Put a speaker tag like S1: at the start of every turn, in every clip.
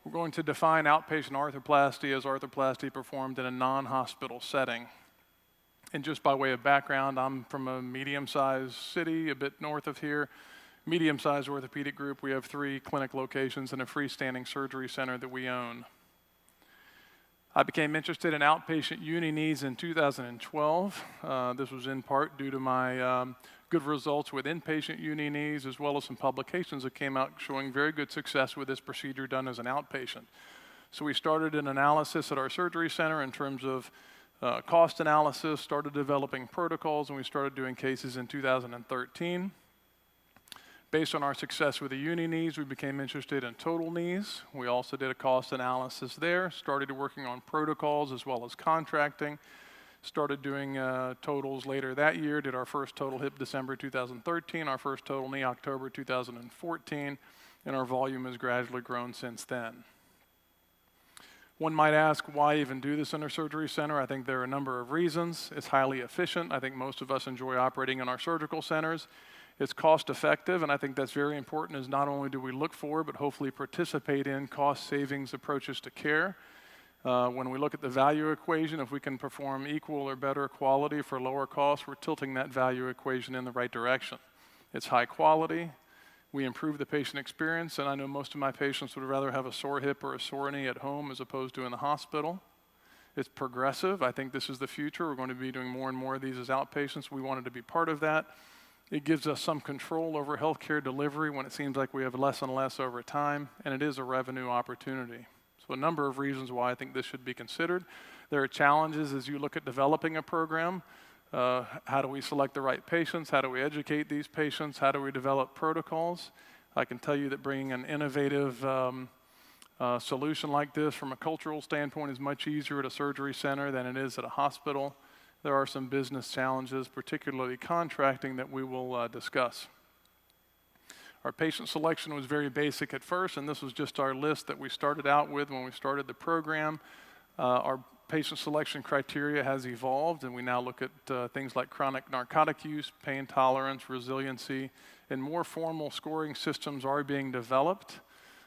S1: We're going to define outpatient arthroplasty as arthroplasty performed in a non-hospital setting. And just by way of background, I'm from a medium-sized city, a bit north of here, medium-sized orthopedic group. We have 3 clinic locations and a freestanding surgery center that we own. I became interested in outpatient uni knees in 2012. This was in part due to my good results with inpatient uni knees, as well as some publications that came out showing very good success with this procedure done as an outpatient. So we started an analysis at our surgery center in terms of cost analysis, started developing protocols, and we started doing cases in 2013. Based on our success with the uni knees, we became interested in total knees. We also did a cost analysis there, started working on protocols as well as contracting, started doing totals later that year, did our first total hip December 2013, our first total knee October 2014, and our volume has gradually grown since then. One might ask, why even do this in a surgery center? I think there are a number of reasons. It's highly efficient. I think most of us enjoy operating in our surgical centers. It's cost effective, and I think that's very important, is not only do we look for, but hopefully participate in cost savings approaches to care. When we look at the value equation, if we can perform equal or better quality for lower cost, we're tilting that value equation in the right direction. It's high quality. We improve the patient experience, and I know most of my patients would rather have a sore hip or a sore knee at home as opposed to in the hospital. It's progressive. I think this is the future. We're going to be doing more and more of these as outpatients. We wanted to be part of that. It gives us some control over healthcare delivery when it seems like we have less and less over time, and it is a revenue opportunity. So a number of reasons why I think this should be considered. There are challenges as you look at developing a program. How do we select the right patients? How do we educate these patients? How do we develop protocols? I can tell you that bringing an innovative solution like this from a cultural standpoint is much easier at a surgery center than it is at a hospital. There are some business challenges, particularly contracting, that we will discuss. Our patient selection was very basic at first, and this was just our list that we started out with when we started the program. Our patient selection criteria has evolved, and we now look at things like chronic narcotic use, pain tolerance, resiliency, and more formal scoring systems are being developed.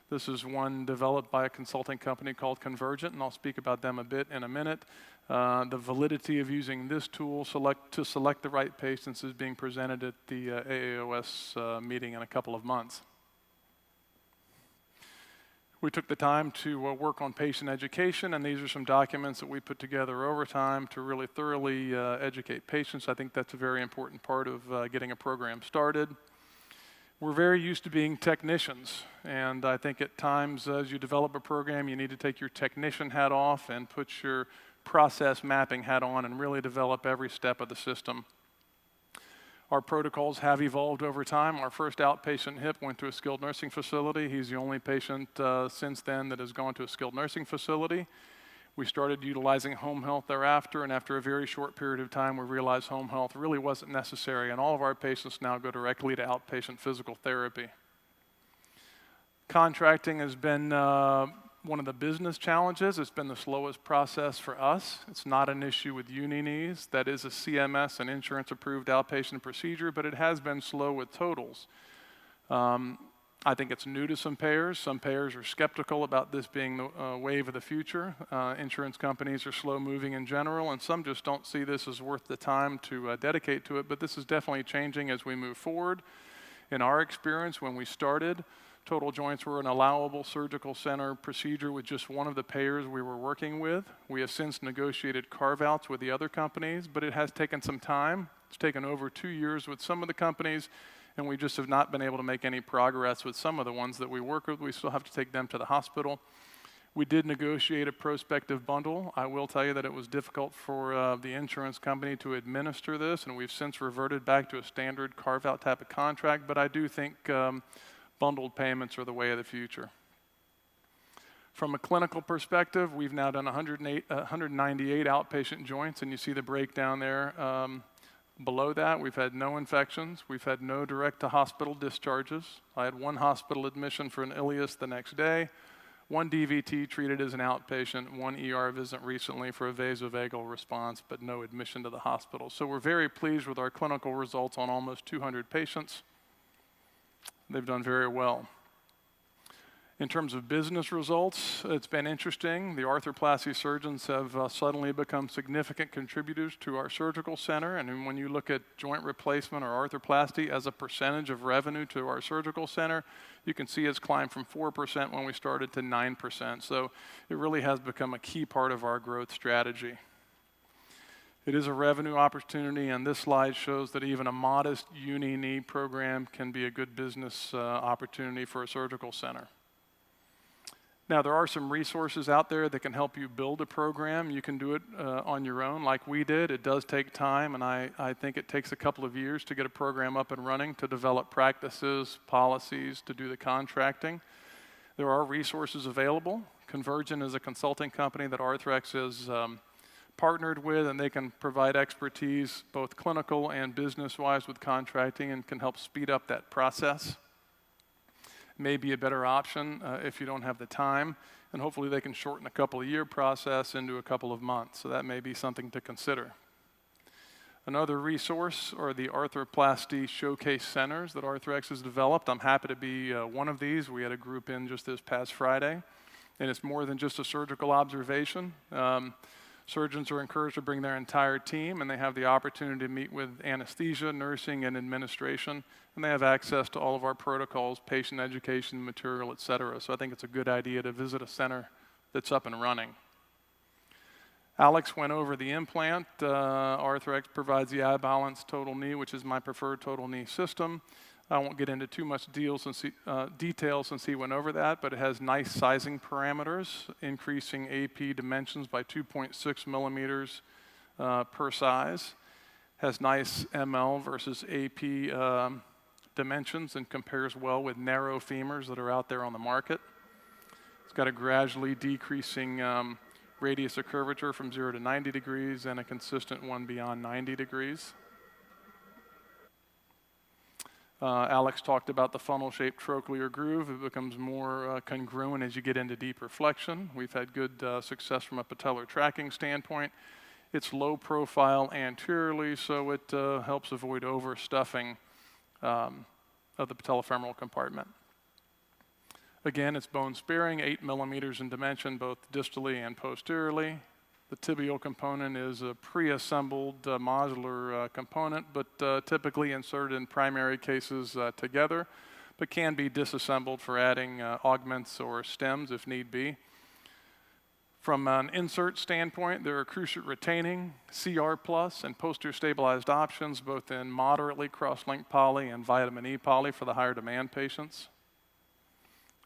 S1: This is one developed by a consulting company called Convergent, and I'll speak about them a bit in a minute. The validity of using this tool to select the right patients is being presented at the AAOS meeting in a couple of months. We took the time to work on patient education, and these are some documents that we put together over time to really thoroughly educate patients. I think that's a very important part of getting a program started. We're very used to being technicians, and I think at times as you develop a program, you need to take your technician hat off and put your process mapping hat on and really develop every step of the system. Our protocols have evolved over time. Our first outpatient hip went to a skilled nursing facility. He's the only patient since then that has gone to a skilled nursing facility. We started utilizing home health thereafter, and after a very short period of time, we realized home health really wasn't necessary, and all of our patients now go directly to outpatient physical therapy. Contracting has been one of the business challenges. It's been the slowest process for us. It's not an issue with uni knees. That is a CMS and insurance-approved outpatient procedure, but it has been slow with totals. I think it's new to some payers. Some payers are skeptical about this being the wave of the future. Insurance companies are slow moving in general, and some just don't see this as worth the time to dedicate to it, but this is definitely changing as we move forward. In our experience, when we started, total joints were an allowable surgical center procedure with just one of the payers we were working with. We have since negotiated carve-outs with the other companies, but it has taken some time. It's taken over 2 years with some of the companies, and we just have not been able to make any progress with some of the ones that we work with. We still have to take them to the hospital. We did negotiate a prospective bundle. I will tell you that it was difficult for the insurance company to administer this, and we've since reverted back to a standard carve-out type of contract, but I do think bundled payments are the way of the future. From a clinical perspective, we've now done 198 outpatient joints, and you see the breakdown there. Below that, we've had no infections. We've had no direct-to-hospital discharges. I had one hospital admission for an ileus the next day, one DVT treated as an outpatient, one ER visit recently for a vasovagal response, but no admission to the hospital. So we're very pleased with our clinical results on almost 200 patients. They've done very well. In terms of business results, it's been interesting. The arthroplasty surgeons have suddenly become significant contributors to our surgical center. And when you look at joint replacement or arthroplasty as a percentage of revenue to our surgical center, you can see it's climbed from 4% when we started to 9%. So it really has become a key part of our growth strategy. It is a revenue opportunity, and this slide shows that even a modest uni-knee program can be a good business opportunity for a surgical center. Now, there are some resources out there that can help you build a program. You can do it on your own like we did. It does take time, and I think it takes a couple of years to get a program up and running, to develop practices, policies, to do the contracting. There are resources available. Convergent is a consulting company that Arthrex is partnered with, and they can provide expertise, both clinical and business-wise, with contracting, and can help speed up that process. May be a better option if you don't have the time, and hopefully they can shorten a couple of year process into a couple of months. So that may be something to consider. Another resource are the arthroplasty showcase centers that Arthrex has developed. I'm happy to be one of these. We had a group in just this past Friday, and it's more than just a surgical observation. Surgeons are encouraged to bring their entire team, and they have the opportunity to meet with anesthesia, nursing, and administration, and they have access to all of our protocols, patient education, material, et cetera. So I think it's a good idea to visit a center that's up and running. Alex went over the implant. Arthrex provides the iBalance Total Knee, which is my preferred total knee system. I won't get into too much detail since he went over that, but it has nice sizing parameters, increasing AP dimensions by 2.6 millimeters per size. Has nice ML versus AP dimensions and compares well with narrow femurs that are out there on the market. It's got a gradually decreasing radius of curvature from 0 to 90 degrees and a consistent one beyond 90 degrees. Alex talked about the funnel-shaped trochlear groove. It becomes more congruent as you get into deeper flexion. We've had good success from a patellar tracking standpoint. It's low profile anteriorly, so it helps avoid overstuffing of the patellofemoral compartment. Again, it's bone sparing, 8 millimeters in dimension, both distally and posteriorly. The tibial component is a pre-assembled modular component, but typically inserted in primary cases together, but can be disassembled for adding augments or stems if need be. From an insert standpoint, there are cruciate retaining, CR+, and posterior stabilized options, both in moderately cross-linked poly and vitamin E poly for the higher demand patients.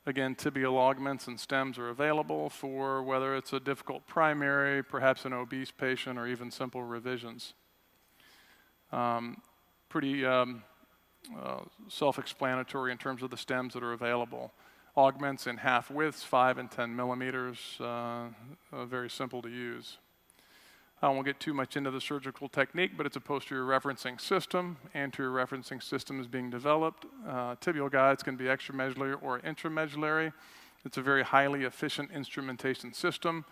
S1: Again, tibial augments and stems are available for whether it's a difficult primary, perhaps an obese patient, or even simple revisions. Pretty self-explanatory in terms of the stems that are available. Augments in half widths, 5 and 10 millimeters, very simple to use. I won't get too much into the surgical technique, but it's a posterior referencing system. Anterior referencing system is being developed. Tibial guides can be extramedullary or intramedullary. It's a very highly efficient instrumentation system.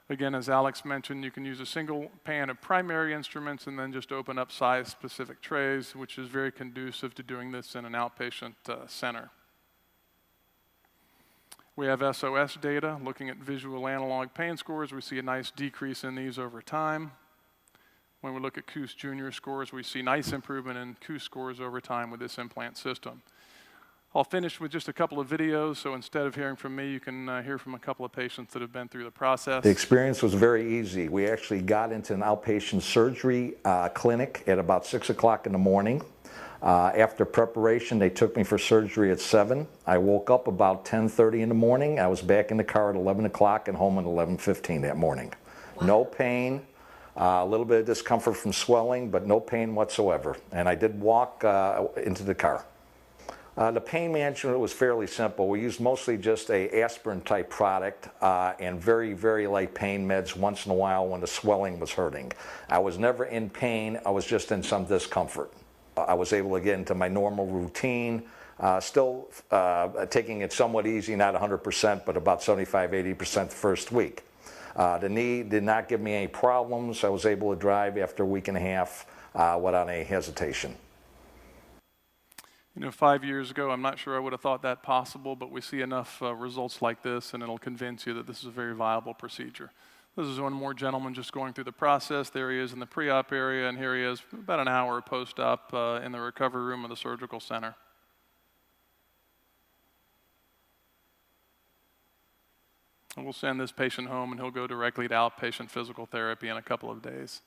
S1: Again, as Alex mentioned, you can use a single pan of primary instruments and then just open up size-specific trays, which is very conducive to doing this in an outpatient center. We have SOS data. Looking at visual analog pain scores, we see a nice decrease in these over time. When we look at Coos Jr. scores, we see nice improvement in Coos scores over time with this implant system. I'll finish with just a couple of videos, so instead of hearing from me, you can hear from a couple of patients that have been through the process.
S2: The experience was very easy. We actually got into an outpatient surgery clinic at about 6 o'clock in the morning. After preparation, they took me for surgery at 7. I woke up about 10:30 in the morning. I was back in the car at 11 o'clock and home at 11:15 that morning. Wow. No pain, a little bit of discomfort from swelling, but no pain whatsoever. And I did walk into the car. The pain management was fairly simple. We used mostly just a aspirin type product and very, very light pain meds once in a while when the swelling was hurting. I was never in pain, I was just in some discomfort. I was able to get into my normal routine, still taking it somewhat easy, not 100%, but about 75–80% the first week. The knee did not give me any problems. I was able to drive after a week and a half without any hesitation.
S1: 5 years ago, I'm not sure I would have thought that possible, but we see enough results like this, and it'll convince you that this is a very viable procedure. This is one more gentleman just going through the process. There he is in the pre-op area, and here he is about an hour post-op in the recovery room of the surgical center. And we'll send this patient home, and he'll go directly to outpatient physical therapy in a couple of days.